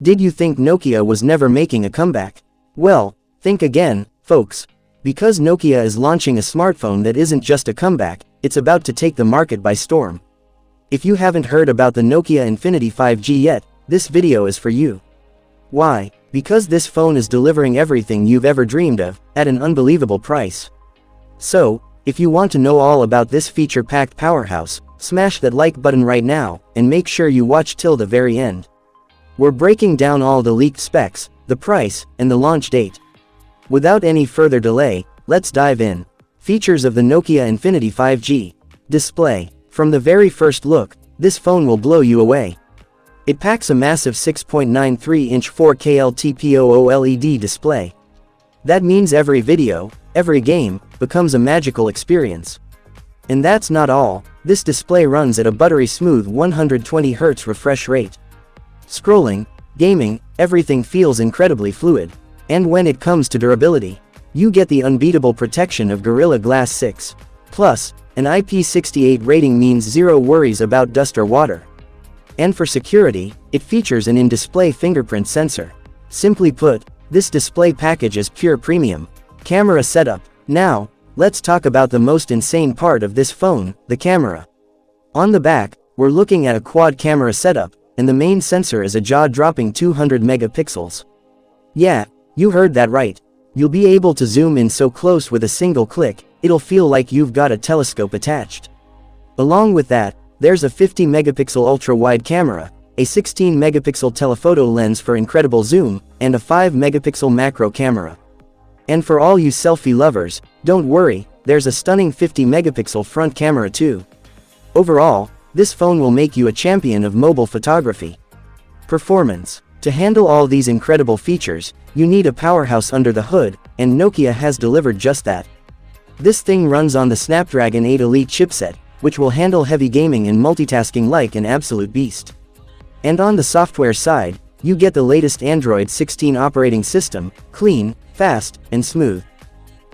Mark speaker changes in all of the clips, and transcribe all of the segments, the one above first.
Speaker 1: Did you think Nokia was never making a comeback? Well, think again, folks. Because Nokia is launching a smartphone that isn't just a comeback, it's about to take the market by storm. If you haven't heard about the Nokia Infinity 5G yet, this video is for you. Why? Because this phone is delivering everything you've ever dreamed of, at an unbelievable price. So, if you want to know all about this feature-packed powerhouse, smash that like button right now, and make sure you watch till the very end. We're breaking down all the leaked specs, the price, and the launch date. Without any further delay, let's dive in. Features of the Nokia Infinity 5G. Display. From the very first look, this phone will blow you away. It packs a massive 6.93-inch 4K LTPO OLED display. That means every video, every game, becomes a magical experience. And that's not all, this display runs at a buttery smooth 120Hz refresh rate. Scrolling, gaming, everything feels incredibly fluid. And when it comes to durability, you get the unbeatable protection of Gorilla Glass 6. Plus, an IP68 rating means zero worries about dust or water. And for security, it features an in-display fingerprint sensor. Simply put, this display package is pure premium. Camera setup. Now, let's talk about the most insane part of this phone, the camera. On the back, we're looking at a quad camera setup, and the main sensor is a jaw-dropping 200 megapixels. Yeah, you heard that right. You'll be able to zoom in so close with a single click, it'll feel like you've got a telescope attached. Along with that, there's a 50 megapixel ultra-wide camera, a 16 megapixel telephoto lens for incredible zoom, and a 5 megapixel macro camera. And for all you selfie lovers, don't worry, there's a stunning 50 megapixel front camera too. Overall, this phone will make you a champion of mobile photography. Performance. To handle all these incredible features, you need a powerhouse under the hood, and Nokia has delivered just that. This thing runs on the Snapdragon 8 Elite chipset, which will handle heavy gaming and multitasking like an absolute beast. And on the software side, you get the latest Android 16 operating system, clean, fast, and smooth.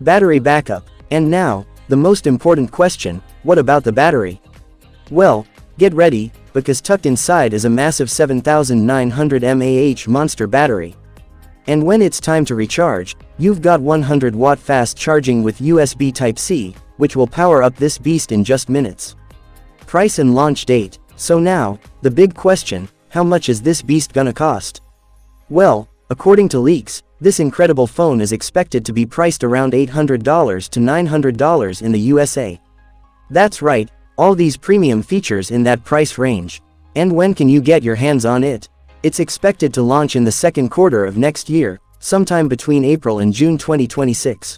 Speaker 1: Battery backup. And now, the most important question, what about the battery? Well, get ready, because tucked inside is a massive 7900 mAh monster battery. And when it's time to recharge, you've got 100-watt fast charging with USB Type-C, which will power up this beast in just minutes. Price and launch date. So now, the big question, how much is this beast gonna cost? Well, according to leaks, this incredible phone is expected to be priced around $800 to $900 in the USA. That's right, all these premium features in that price range. And when can you get your hands on it? It's expected to launch in the second quarter of next year, sometime between April and June 2026.